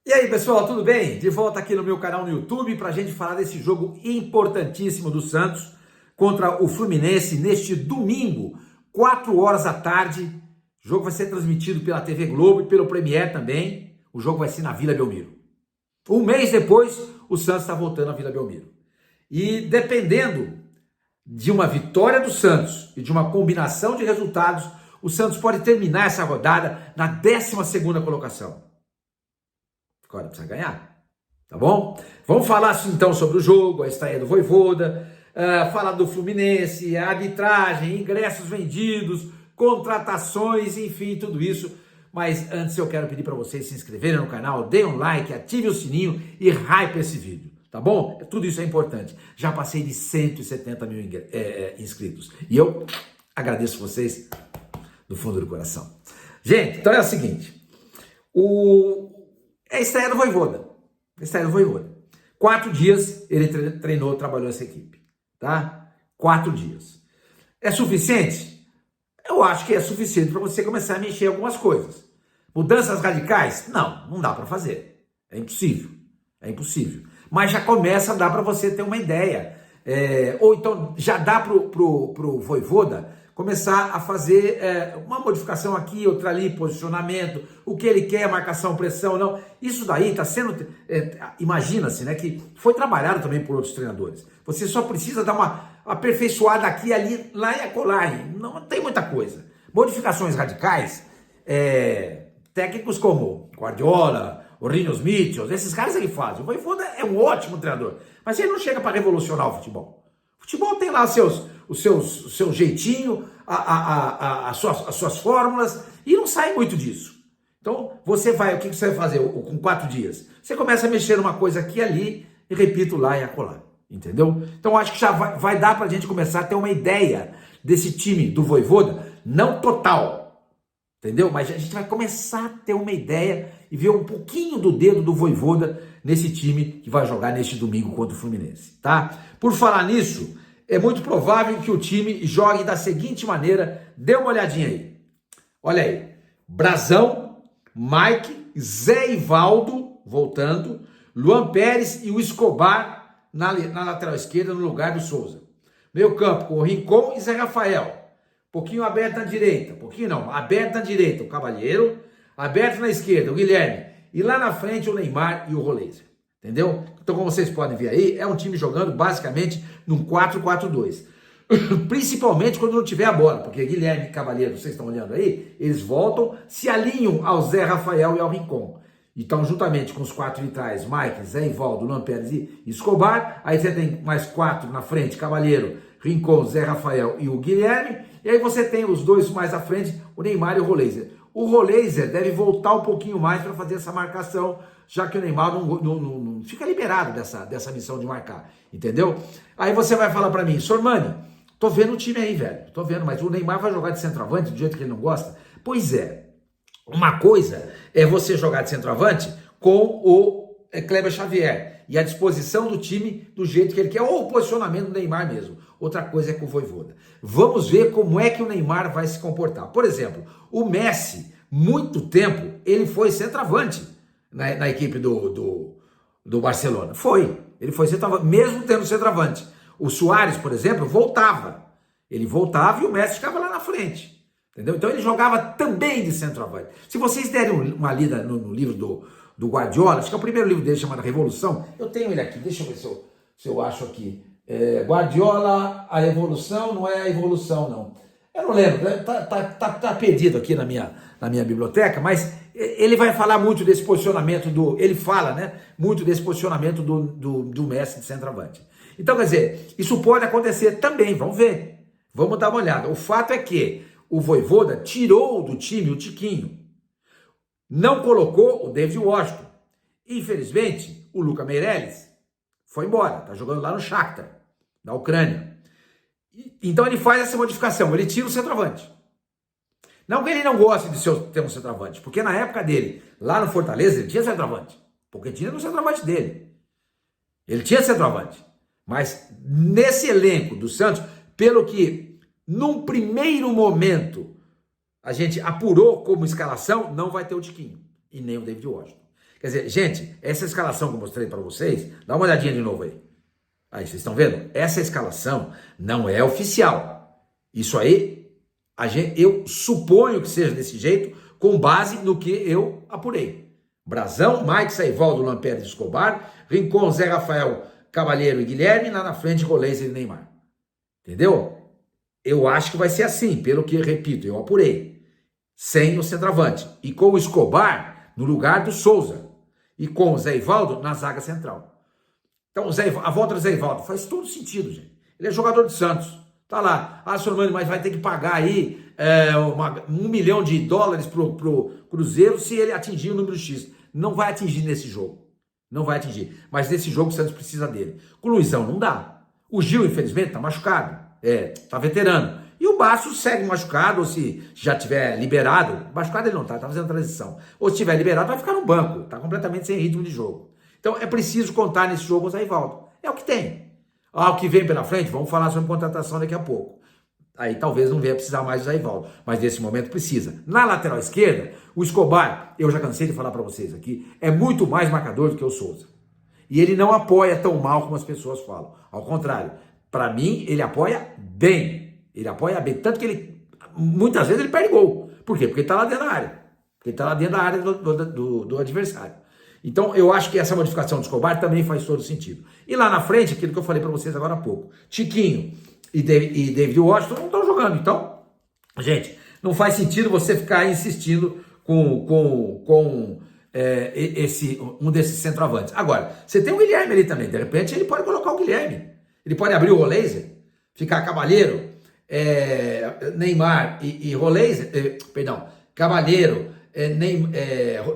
E aí, pessoal, tudo bem? De volta aqui no meu canal no YouTube para a gente falar desse jogo importantíssimo do Santos contra o Fluminense neste domingo, 4 horas da tarde. O jogo vai ser transmitido pela TV Globo e pelo Premier também. O jogo vai ser na Vila Belmiro. Um mês depois, o Santos está voltando à Vila Belmiro. E dependendo de uma vitória do Santos e de uma combinação de resultados, o Santos pode terminar essa rodada na 12ª colocação. Agora precisa ganhar, tá bom? Vamos falar então sobre o jogo, a estreia do Vojvoda, falar do Fluminense, a arbitragem, ingressos vendidos, contratações, enfim, tudo isso. Mas antes eu quero pedir para vocês se inscreverem no canal, deem um like, ativem o sininho e hype esse vídeo, tá bom? Tudo isso é importante. Já passei de 170 mil inscritos e eu agradeço vocês do fundo do coração. Gente, então é o seguinte, é a estreia do Vojvoda. 4 dias ele treinou, trabalhou essa equipe, tá? 4 dias. É suficiente? Eu acho que é suficiente para você começar a mexer em algumas coisas. Mudanças radicais? Não dá para fazer. É impossível. Mas já começa a dar para você ter uma ideia. Ou então já dá pro Vojvoda começar a fazer uma modificação aqui, outra ali, posicionamento, o que ele quer, marcação, pressão, não. Isso daí está sendo, imagina-se, né, que foi trabalhado também por outros treinadores. Você só precisa dar uma aperfeiçoada aqui, ali, lá e acolá. Não tem muita coisa. Modificações radicais, técnicos como Guardiola, o Rinus Michels, esses caras ele fazem. O Vojvoda é um ótimo treinador, mas ele não chega para revolucionar o futebol. O futebol tem lá o seu jeitinho, as suas fórmulas, e não sai muito disso. Então, o que você vai fazer com 4 dias? Você começa a mexer uma coisa aqui e ali, e repito lá e acolá, entendeu? Então, acho que já vai dar para a gente começar a ter uma ideia desse time do Vojvoda, não total, entendeu? Mas a gente vai começar a ter uma ideia e ver um pouquinho do dedo do Vojvoda nesse time que vai jogar neste domingo contra o Fluminense, tá? Por falar nisso, é muito provável que o time jogue da seguinte maneira. Dê uma olhadinha aí. Olha aí. Brazão, Mike, Zé Ivaldo, voltando, Luan Pérez e o Escobar na lateral esquerda no lugar do Souza. Meio campo com o Rincon e Zé Rafael. Pouquinho aberto na direita. Aberto na direita o Cavalheiro, aberto na esquerda o Guilherme. E lá na frente o Neymar e o Roleiser. Entendeu? Então, como vocês podem ver aí, é um time jogando basicamente num 4-4-2. Principalmente quando não tiver a bola, porque Guilherme e Cavalheiro, vocês estão olhando aí, eles voltam, se alinham ao Zé Rafael e ao Rincon. Então, juntamente com os 4 de trás, Mike, Zé Ivaldo, Luan Pérez e Escobar, aí você tem mais 4 na frente, Cavalheiro, Rincon, Zé Rafael e o Guilherme, e aí você tem os 2 mais à frente, o Neymar e o Roleiser. O Roleiser deve voltar um pouquinho mais para fazer essa marcação, já que o Neymar não fica liberado dessa missão de marcar, entendeu? Aí você vai falar para mim, Sormani, tô vendo o time aí, velho, tô vendo, mas o Neymar vai jogar de centroavante do jeito que ele não gosta? Pois é, uma coisa é você jogar de centroavante com o Kleber Xavier e a disposição do time do jeito que ele quer, ou o posicionamento do Neymar mesmo. Outra coisa é com o Vojvoda. Vamos ver como é que o Neymar vai se comportar. Por exemplo, o Messi, muito tempo, ele foi centroavante na equipe do Barcelona. Ele foi centroavante, mesmo tendo centroavante. O Suárez, por exemplo, voltava. Ele voltava e o Messi ficava lá na frente. Entendeu? Então ele jogava também de centroavante. Se vocês derem uma lida no livro do Guardiola, acho que é o primeiro livro dele chamado Revolução, eu tenho ele aqui, deixa eu ver se eu acho aqui. Guardiola, a evolução não é a evolução, não. Eu não lembro, tá perdido aqui na minha biblioteca, mas ele vai falar muito desse posicionamento ele fala, né, muito desse posicionamento do Messi de centroavante. Então, quer dizer, isso pode acontecer também, vamos ver, vamos dar uma olhada. O fato é que o Vojvoda tirou do time o Tiquinho, não colocou o David Washington. Infelizmente, o Luca Meireles foi embora, tá jogando lá no Shakhtar, da Ucrânia. Então ele faz essa modificação, ele tira o centroavante. Não que ele não goste de ter um centroavante, porque na época dele, lá no Fortaleza, ele tinha centroavante. Porque tinha no centroavante dele. Ele tinha centroavante. Mas nesse elenco do Santos, pelo que num primeiro momento a gente apurou como escalação, não vai ter o Tiquinho e nem o David Washington. Quer dizer, gente, essa escalação que eu mostrei para vocês, dá uma olhadinha de novo aí. Aí, vocês estão vendo? Essa escalação não é oficial. Isso aí, eu suponho que seja desse jeito, com base no que eu apurei. Brazão, Mike, Saivaldo, Lampérez, Escobar, Rincon, Zé Rafael, Cavalheiro e Guilherme, lá na frente, Rolês e Neymar. Entendeu? Eu acho que vai ser assim, pelo que, repito, eu apurei. Sem o centroavante. E com o Escobar no lugar do Souza. E com o Zé Ivaldo na zaga central. Então, a volta do Zé Ivaldo faz todo sentido, gente. Ele é jogador do Santos. Tá lá. Ah, senhor Mano, mas vai ter que pagar aí $1 milhão pro Cruzeiro se ele atingir o número X. Não vai atingir nesse jogo. Não vai atingir. Mas nesse jogo o Santos precisa dele. Com o Luizão não dá. O Gil, infelizmente, tá machucado. Tá veterano. E o Bastos segue machucado, ou se já tiver liberado, machucado ele não tá fazendo transição. Ou se tiver liberado, vai ficar no banco, tá completamente sem ritmo de jogo. Então é preciso contar nesse jogo o Zé Ivaldo. É o que tem. O que vem pela frente, vamos falar sobre contratação daqui a pouco. Aí talvez não venha precisar mais do Zé Ivaldo, mas nesse momento precisa. Na lateral esquerda, o Escobar, eu já cansei de falar para vocês aqui, é muito mais marcador do que o Souza. E ele não apoia tão mal como as pessoas falam. Ao contrário, para mim, ele apoia bem. Ele apoia bem. Tanto que ele, muitas vezes, ele perde gol. Por quê? Porque ele está lá dentro da área. Porque ele está lá dentro da área do adversário. Então, eu acho que essa modificação do Escobar também faz todo sentido. E lá na frente, aquilo que eu falei para vocês agora há pouco. Tiquinho e David Washington não estão jogando. Então, gente, não faz sentido você ficar insistindo com um desses centroavantes. Agora, você tem o Guilherme ali também. De repente, ele pode colocar o Guilherme. Ele pode abrir o Rolês, ficar Cavalheiro, Neymar e Rolês, Cavalheiro,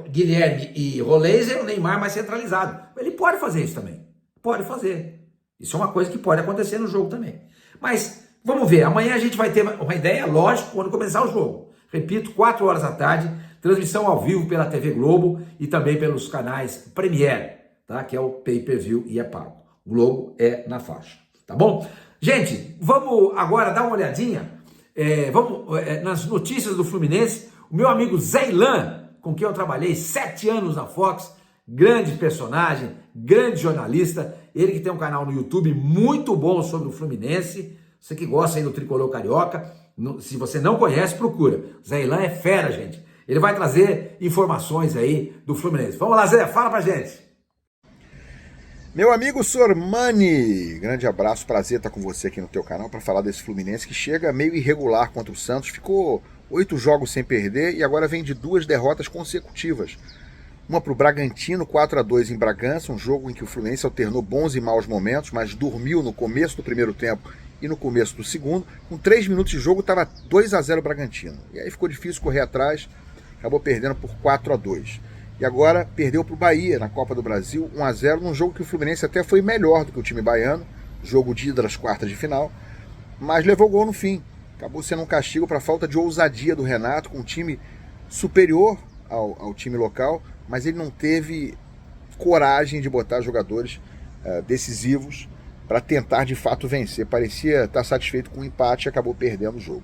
Guilherme e Rolês, o Neymar mais centralizado. Ele pode fazer isso também. Pode fazer. Isso é uma coisa que pode acontecer no jogo também. Mas, vamos ver. Amanhã a gente vai ter uma ideia, lógico, quando começar o jogo. Repito, 4 horas da tarde, transmissão ao vivo pela TV Globo e também pelos canais Premiere, tá? Que é o pay-per-view e é pago. O Globo é na faixa, tá bom? Gente, vamos agora dar uma olhadinha nas notícias do Fluminense. O meu amigo Zé Ilan, com quem eu trabalhei 7 anos na Fox, grande personagem, grande jornalista, ele que tem um canal no YouTube muito bom sobre o Fluminense, você que gosta aí do Tricolor Carioca, se você não conhece, procura. Zé Ilan é fera, gente. Ele vai trazer informações aí do Fluminense. Vamos lá, Zé, fala pra gente. Meu amigo Sormani, grande abraço, prazer estar com você aqui no teu canal para falar desse Fluminense que chega meio irregular contra o Santos, ficou 8 jogos sem perder e agora vem de 2 derrotas consecutivas. Uma para o Bragantino, 4-2 em Bragança, um jogo em que o Fluminense alternou bons e maus momentos, mas dormiu no começo do primeiro tempo e no começo do segundo. Com 3 minutos de jogo estava 2-0 Bragantino, e aí ficou difícil correr atrás, acabou perdendo por 4-2. E agora perdeu para o Bahia na Copa do Brasil, 1-0, num jogo que o Fluminense até foi melhor do que o time baiano, jogo de ida das quartas de final, mas levou gol no fim. Acabou sendo um castigo para a falta de ousadia do Renato, com um time superior ao time local, mas ele não teve coragem de botar jogadores decisivos para tentar de fato vencer. Parecia estar satisfeito com o empate e acabou perdendo o jogo.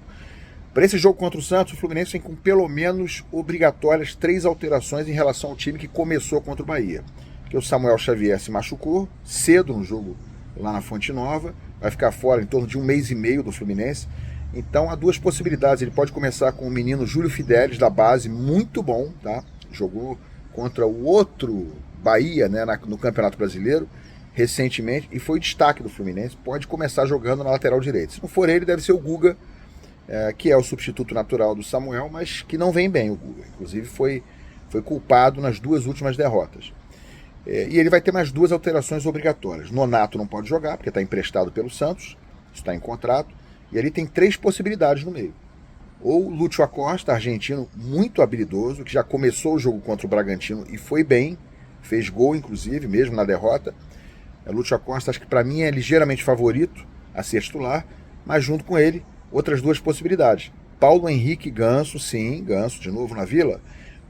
Para esse jogo contra o Santos, o Fluminense vem com pelo menos obrigatórias 3 alterações em relação ao time que começou contra o Bahia. Porque o Samuel Xavier se machucou cedo no jogo lá na Fonte Nova, vai ficar fora em torno de 1 mês e meio do Fluminense. Então há 2 possibilidades. Ele pode começar com o menino Júlio Fidelis, da base, muito bom, tá? Jogou contra o outro Bahia, né, no Campeonato Brasileiro recentemente e foi destaque do Fluminense. Pode começar jogando na lateral direita. Se não for ele, deve ser o Guga, que é o substituto natural do Samuel, mas que não vem bem o Guga. Inclusive foi culpado nas 2 últimas derrotas. E ele vai ter mais 2 alterações obrigatórias. Nonato não pode jogar, porque está emprestado pelo Santos, está em contrato, e ali tem 3 possibilidades no meio. Ou Lúcio Acosta, argentino muito habilidoso, que já começou o jogo contra o Bragantino e foi bem, fez gol inclusive, mesmo na derrota. Lúcio Acosta, acho que para mim é ligeiramente favorito a ser titular, mas junto com ele, outras 2 possibilidades. Paulo Henrique Ganso, sim, Ganso de novo na Vila,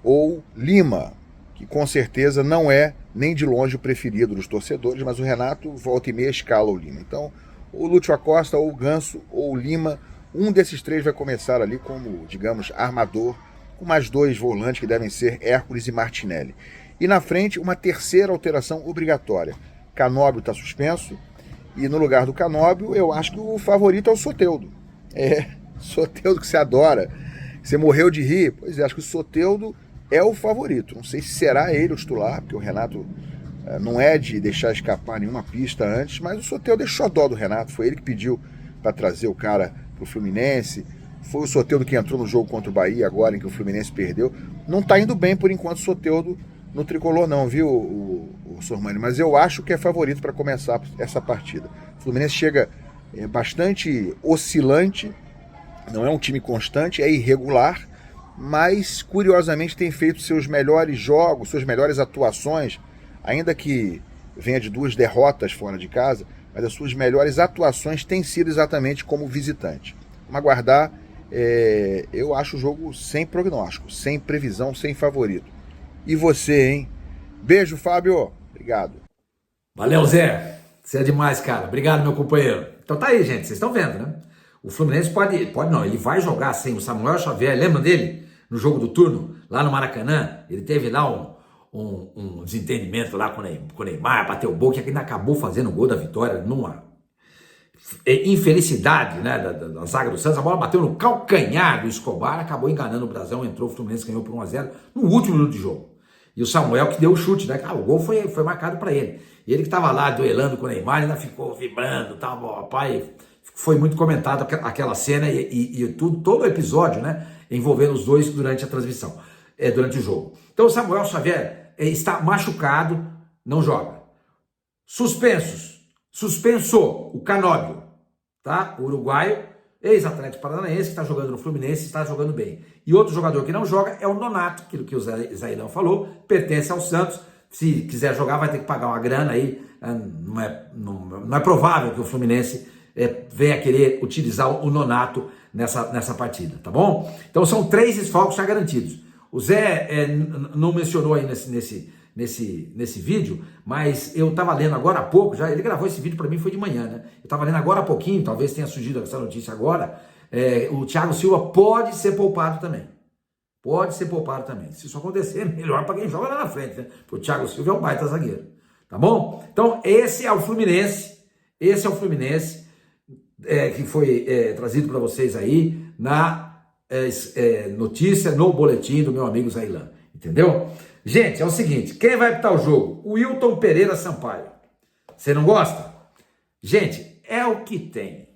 ou Lima, que com certeza não é nem de longe o preferido dos torcedores, mas o Renato volta e meia escala o Lima. Então, ou Lúcio Acosta, ou Ganso, ou Lima, um desses 3 vai começar ali como, digamos, armador, com mais 2 volantes que devem ser Hércules e Martinelli. E na frente, uma terceira alteração obrigatória. Canóbio está suspenso. E no lugar do Canóbio, eu acho que o favorito é o Soteldo. Soteldo que você adora. Você morreu de rir. Pois é, acho que o Soteldo é o favorito. Não sei se será ele o titular, porque o Renato não é de deixar escapar nenhuma pista antes, mas o Soteldo é xodó do Renato. Foi ele que pediu para trazer o cara pro Fluminense. Foi o Soteldo que entrou no jogo contra o Bahia agora, em que o Fluminense perdeu. Não está indo bem, por enquanto, o Soteldo no tricolor não, viu, o Sormani? Mas eu acho que é favorito para começar essa partida. O Fluminense chega bastante oscilante, não é um time constante, é irregular, mas curiosamente tem feito seus melhores jogos, suas melhores atuações, ainda que venha de 2 derrotas fora de casa, mas as suas melhores atuações têm sido exatamente como visitante. Vamos aguardar. Eu acho o jogo sem prognóstico, sem previsão, sem favorito. E você, hein? Beijo, Fábio. Obrigado. Valeu, Zé. Você é demais, cara. Obrigado, meu companheiro. Então tá aí, gente. Vocês estão vendo, né? O Fluminense pode não, ele vai jogar sem o Samuel Xavier. Lembra dele? No jogo do turno, lá no Maracanã. Ele teve lá um desentendimento lá com o Neymar, bateu o boca, que ainda acabou fazendo o gol da vitória numa infelicidade, né, da zaga do Santos. A bola bateu no calcanhar do Escobar, acabou enganando o Brasão, entrou, o Fluminense ganhou por 1-0 no último minuto de jogo. E o Samuel que deu o chute, né? O gol foi marcado para ele. E ele que estava lá duelando com o Neymar, ainda ficou vibrando, tal, pai. Foi muito comentado aquela cena e todo o episódio, né, envolvendo os dois durante a transmissão, durante o jogo. Então o Samuel Xavier está machucado, não joga. Suspenso o Canóbio, tá? O uruguaio, ex-Atlético Paranaense, que está jogando no Fluminense, está jogando bem. E outro jogador que não joga é o Nonato, aquilo que o Zaidão falou, pertence ao Santos. Se quiser jogar, vai ter que pagar uma grana aí. Não é provável que o Fluminense venha querer utilizar o Nonato nessa partida, tá bom? Então são 3 desfalques já garantidos. O Zé não mencionou aí nesse vídeo, mas eu estava lendo agora há pouco, já ele gravou esse vídeo para mim, foi de manhã, né? Eu estava lendo agora há pouquinho, talvez tenha surgido essa notícia agora, o Thiago Silva pode ser poupado também. Pode ser poupado também. Se isso acontecer, melhor para quem joga lá na frente, né? Porque o Thiago Silva é um baita zagueiro, tá bom? Então esse é o Fluminense, que foi trazido para vocês aí na notícia, no boletim do meu amigo Zailan, entendeu? Gente, é o seguinte, quem vai apitar o jogo? O Wilton Pereira Sampaio. Você não gosta? Gente, é o que tem.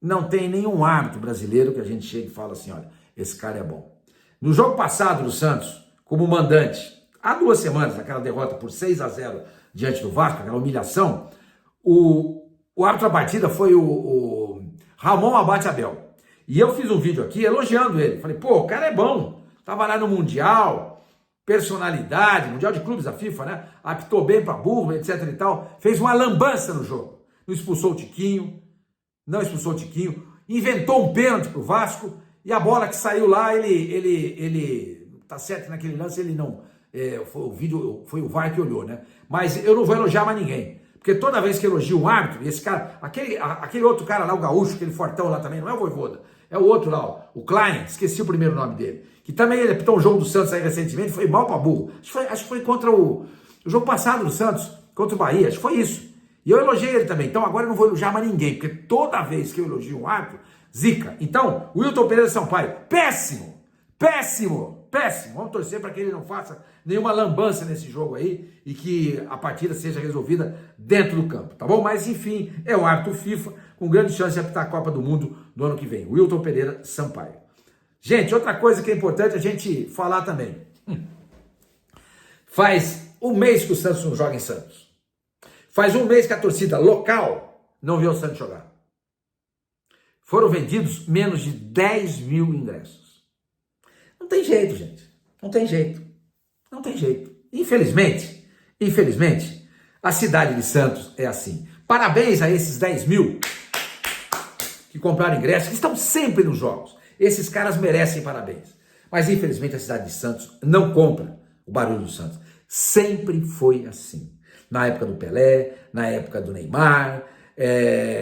Não tem nenhum árbitro brasileiro que a gente chegue e fala assim, olha, esse cara é bom. No jogo passado do Santos, como mandante, há 2 semanas, aquela derrota por 6-0 diante do Vasco, aquela humilhação, o árbitro da partida foi o Ramon Abate Abel. E eu fiz um vídeo aqui elogiando ele. Falei, pô, o cara é bom. Tava lá no Mundial, personalidade, Mundial de Clubes da FIFA, né? Apitou bem pra burro, etc e tal. Fez uma lambança no jogo. Não expulsou o Tiquinho, inventou um pênalti pro Vasco, e a bola que saiu lá, ele tá certo naquele lance, ele não, foi o VAR que olhou, né? Mas eu não vou elogiar mais ninguém, porque toda vez que elogio um árbitro, e esse cara, aquele outro cara lá, o gaúcho, aquele fortão lá também, não é o Vojvoda, é o outro lá, ó, o Klein, esqueci o primeiro nome dele, que também ele apitou um jogo do Santos aí recentemente, foi mal pra burro, acho que foi contra o jogo passado do Santos, contra o Bahia, acho que foi isso. E eu elogiei ele também, então agora eu não vou elogiar mais ninguém, porque toda vez que eu elogio um árbitro, zica. Então, o Wilton Pereira Sampaio, péssimo. Vamos torcer para que ele não faça nenhuma lambança nesse jogo aí e que a partida seja resolvida dentro do campo, tá bom? Mas enfim, é o árbitro FIFA com grande chance de apitar a Copa do Mundo no ano que vem. Wilton Pereira Sampaio. Gente, outra coisa que é importante a gente falar também. Faz um mês que o Santos não joga em Santos. Faz um mês que a torcida local não vê o Santos jogar. Foram vendidos menos de 10 mil ingressos. Não tem jeito, gente. Não tem jeito. Infelizmente, a cidade de Santos é assim. Parabéns a esses 10 mil que compraram ingressos, que estão sempre nos jogos. Esses caras merecem parabéns. Mas infelizmente a cidade de Santos não compra o barulho do Santos. Sempre foi assim. Na época do Pelé, na época do Neymar,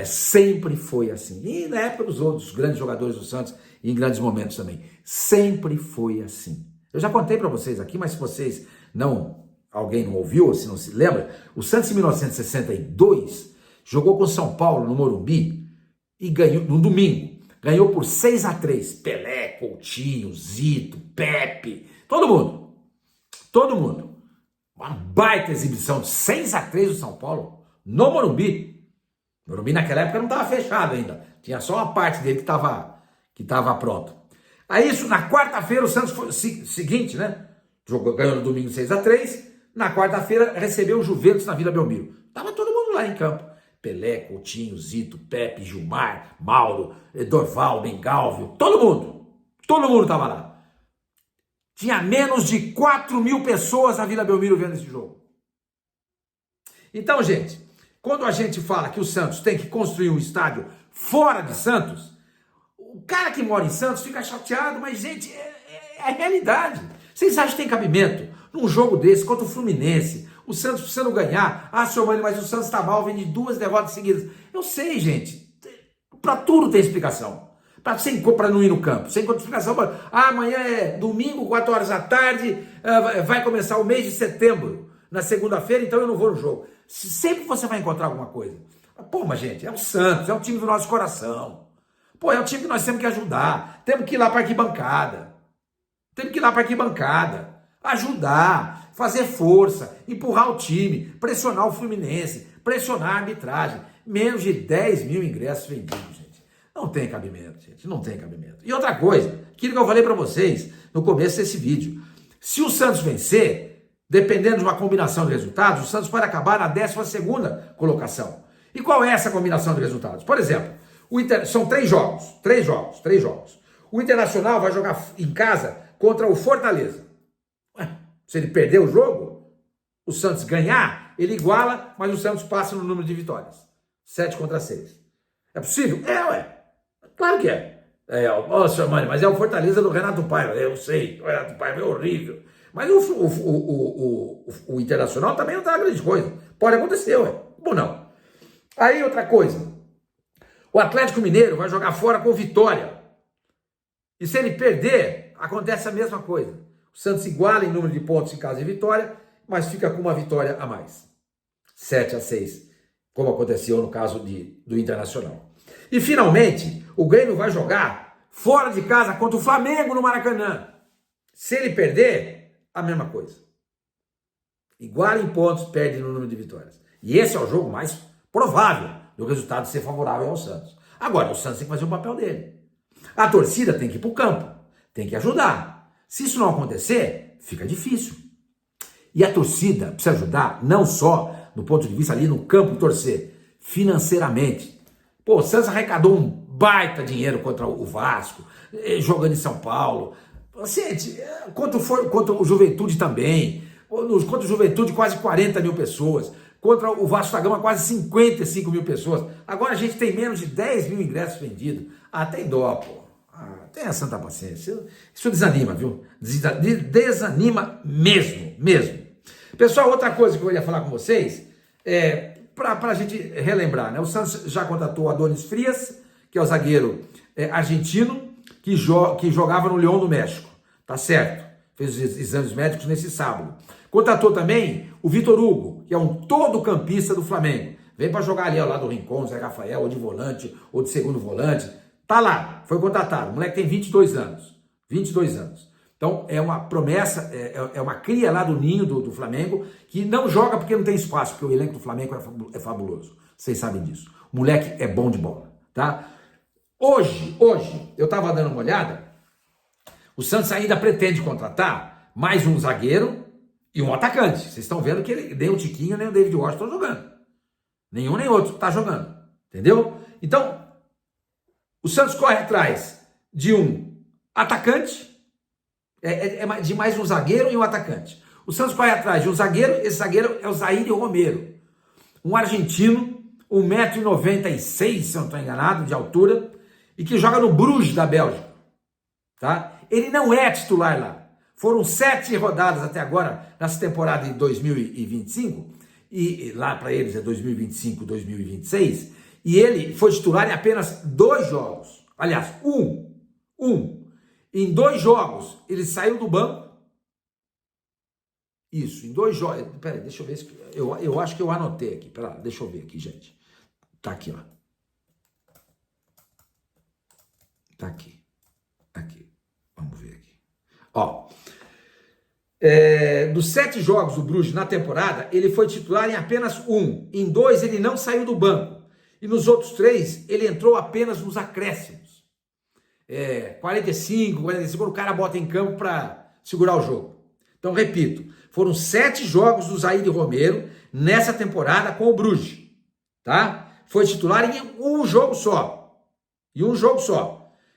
sempre foi assim. E na época dos outros grandes jogadores do Santos, em grandes momentos também. Sempre foi assim. Eu já contei para vocês aqui, mas se vocês não alguém não ouviu, ou se não se lembra, o Santos em 1962 jogou com o São Paulo no Morumbi e ganhou no domingo. Ganhou por 6-3. Pelé, Coutinho, Zito, Pepe, todo mundo. Todo mundo. Uma baita exibição de 6-3 do São Paulo no Morumbi. O Morumbi naquela época não estava fechado ainda. Tinha só uma parte dele que estava pronto. Aí isso, na quarta-feira, o Santos foi o seguinte, né? Ganhou no domingo 6-3. Na quarta-feira recebeu o Juventus na Vila Belmiro. Tava todo mundo lá em campo. Pelé, Coutinho, Zito, Pepe, Gilmar, Mauro, Dorval, Mengalvio, todo mundo. Todo mundo tava lá. Tinha menos de 4.000 pessoas na Vila Belmiro vendo esse jogo. Então, gente, quando a gente fala que o Santos tem que construir um estádio fora de Santos, o cara que mora em Santos fica chateado, mas, gente, é a realidade. Vocês acham que tem cabimento num jogo desse contra o Fluminense? O Santos precisando ganhar. Ah, senhor Mano, mas o Santos tá mal, vem de 2 derrotas seguidas. Eu sei, gente. Para tudo tem explicação. Para não ir no campo. Sem explicação. Ah, amanhã é domingo, 4 horas da tarde, vai começar o mês de setembro. Na segunda-feira, então eu não vou no jogo. Sempre você vai encontrar alguma coisa. Pô, mas gente, é o Santos, é o time do nosso coração. Pô, é o time que nós temos que ajudar. Temos que ir lá para arquibancada. Temos que ir lá para arquibancada. Ajudar, fazer força, empurrar o time, pressionar o Fluminense, pressionar a arbitragem. Menos de 10.000 ingressos vendidos, gente. Não tem cabimento, gente. Não tem cabimento. E outra coisa, aquilo que eu falei para vocês no começo desse vídeo. Se o Santos vencer, dependendo de uma combinação de resultados, o Santos pode acabar na 12ª colocação. E qual é essa combinação de resultados? Por exemplo, são 3 jogos. O Internacional vai jogar em casa contra o Fortaleza. Se ele perder o jogo, o Santos ganhar, ele iguala, mas o Santos passa no número de vitórias. 7-6. É possível? Ué. Claro que é. Senhor Mani, mas é o Fortaleza do Renato Paiva. Eu sei, o Renato Paiva é horrível. Mas o Internacional também não tá grande coisa. Pode acontecer, ué. Bom, não. Aí outra coisa. O Atlético Mineiro vai jogar fora com Vitória. E se ele perder, acontece a mesma coisa. O Santos iguala em número de pontos em caso de vitória, mas fica com uma vitória a mais. 7-6, como aconteceu no caso do Internacional. E finalmente, o Grêmio vai jogar fora de casa contra o Flamengo no Maracanã. Se ele perder, a mesma coisa. Iguala em pontos, perde no número de vitórias. E esse é o jogo mais provável do resultado ser favorável ao Santos. Agora, o Santos tem que fazer o papel dele. A torcida tem que ir para o campo, tem que ajudar. Se isso não acontecer, fica difícil. E a torcida precisa ajudar, não só no ponto de vista ali no campo torcer, financeiramente. Pô, o Santos arrecadou um baita dinheiro contra o Vasco, jogando em São Paulo. Gente, contra o Juventude também. Contra o Juventude, quase 40.000 pessoas. Contra o Vasco da Gama, quase 55.000 pessoas. Agora a gente tem menos de 10.000 ingressos vendidos. Tem dó, pô. Tenha santa paciência. Isso desanima, viu? Desanima mesmo. Pessoal, outra coisa que eu ia falar com vocês, para a gente relembrar, né? O Santos já contratou o Adonis Frias, que é o zagueiro argentino, que jogava no Leão do México. Tá certo? Fez os exames médicos nesse sábado. Contratou também o Vitor Hugo, que é um todo-campista do Flamengo. Vem para jogar ali ao lado do Rincon, Zé Rafael, ou de volante, ou de segundo volante. Tá lá, foi contratado. O moleque tem 22 anos. 22 anos. Então, é uma promessa, é uma cria lá do ninho do Flamengo, que não joga porque não tem espaço, porque o elenco do Flamengo é fabuloso. Vocês sabem disso. O moleque é bom de bola, tá? Hoje, eu tava dando uma olhada, o Santos ainda pretende contratar mais um zagueiro e um atacante. Vocês estão vendo que nem o Tiquinho, nem o David Washington estão jogando. Nenhum nem outro tá jogando. Entendeu? Então, o Santos corre atrás de um atacante, de mais um zagueiro e um atacante. O Santos corre atrás de um zagueiro, esse zagueiro é o Zaire Romero, um argentino, 1,96 m, se eu não estou enganado, de altura, e que joga no Bruges da Bélgica. Tá? Ele não é titular lá. Foram 7 rodadas até agora, nessa temporada de 2025, e lá para eles é 2025, 2026, e ele foi titular em apenas 2 jogos. Aliás, um. Em 2 jogos, ele saiu do banco Isso, em 2 jogos. Peraí, deixa eu ver se. Eu acho que eu anotei aqui. Pera, deixa eu ver aqui, gente. Tá aqui, ó. Tá aqui. Aqui. Vamos ver aqui. Ó. Dos 7 jogos do Bruges na temporada, ele foi titular em apenas 1. Em 2, ele não saiu do banco. E nos outros 3, ele entrou apenas nos acréscimos. 45, quando o cara bota em campo para segurar o jogo. Então, repito, foram 7 jogos do Zaire Romero nessa temporada com o Bruges, tá? Foi titular em um jogo só.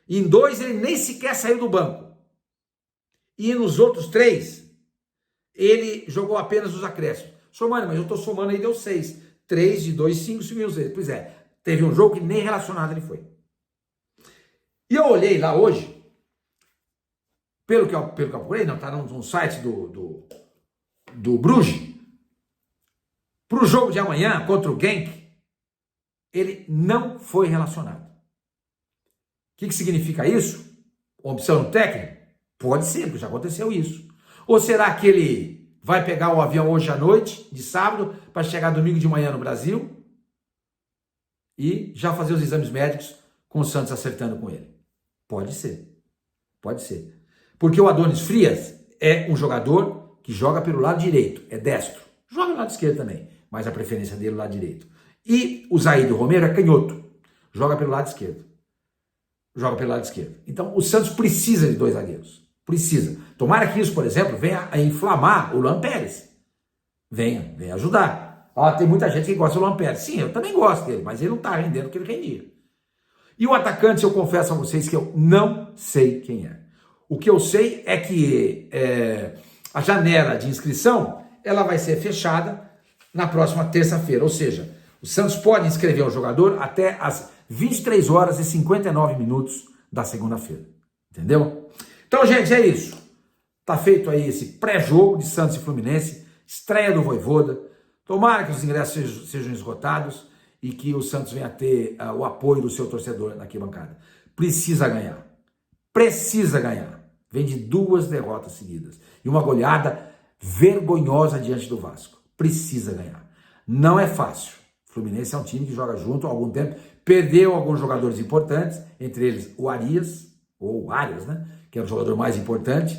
Em 2, ele nem sequer saiu do banco. E nos outros 3, ele jogou apenas os acréscimos. Somando, mas eu estou somando aí, deu 6. 3 de 2, 5, 5 6. Pois é, teve um jogo que nem relacionado ele foi. E eu olhei lá hoje, pelo que eu apurei, não, tá no site do Bruges, para o jogo de amanhã contra o Genk, ele não foi relacionado. O que significa isso? Opção no técnico? Pode ser, porque já aconteceu isso. Ou será que ele vai pegar o avião hoje à noite, de sábado, para chegar domingo de manhã no Brasil e já fazer os exames médicos com o Santos acertando com ele? Pode ser. Porque o Adonis Frias é um jogador que joga pelo lado direito, é destro. Joga pelo lado esquerdo também, mas a preferência dele é o lado direito. E o Zaire Romero é canhoto, joga pelo lado esquerdo. Então o Santos precisa de 2 zagueiros. Precisa. Tomara que isso, por exemplo, venha a inflamar o Luan Pérez. Venha ajudar. Tem muita gente que gosta do Luan Pérez. Sim, eu também gosto dele, mas ele não está rendendo o que ele rendia. E o atacante, eu confesso a vocês que eu não sei quem é. O que eu sei é que a janela de inscrição ela vai ser fechada na próxima terça-feira. Ou seja, o Santos pode inscrever o jogador até as 23 horas e 59 minutos da segunda-feira. Entendeu? Então, gente, é isso. Tá feito aí esse pré-jogo de Santos e Fluminense, estreia do Vojvoda. Tomara que os ingressos sejam esgotados e que o Santos venha a ter o apoio do seu torcedor na arquibancada. Precisa ganhar. Vem de 2 derrotas seguidas e uma goleada vergonhosa diante do Vasco. Precisa ganhar. Não é fácil. O Fluminense é um time que joga junto há algum tempo. Perdeu alguns jogadores importantes, entre eles o Arias, ou o Arias, né? Que é o jogador mais importante.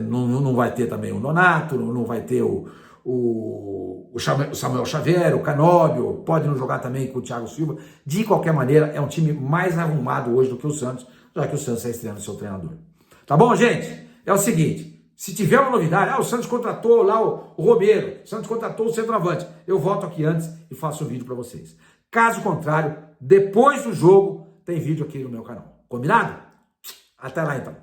Não vai ter também o Nonato, não vai ter o Samuel Xavier, o Canóbio, pode não jogar também com o Thiago Silva. De qualquer maneira, é um time mais arrumado hoje do que o Santos, já que o Santos está estreando o seu treinador. Tá bom, gente? É o seguinte, se tiver uma novidade, o Santos contratou lá o Romero, o Santos contratou o centroavante, eu volto aqui antes e faço um vídeo para vocês. Caso contrário, depois do jogo, tem vídeo aqui no meu canal. Combinado? Até lá então.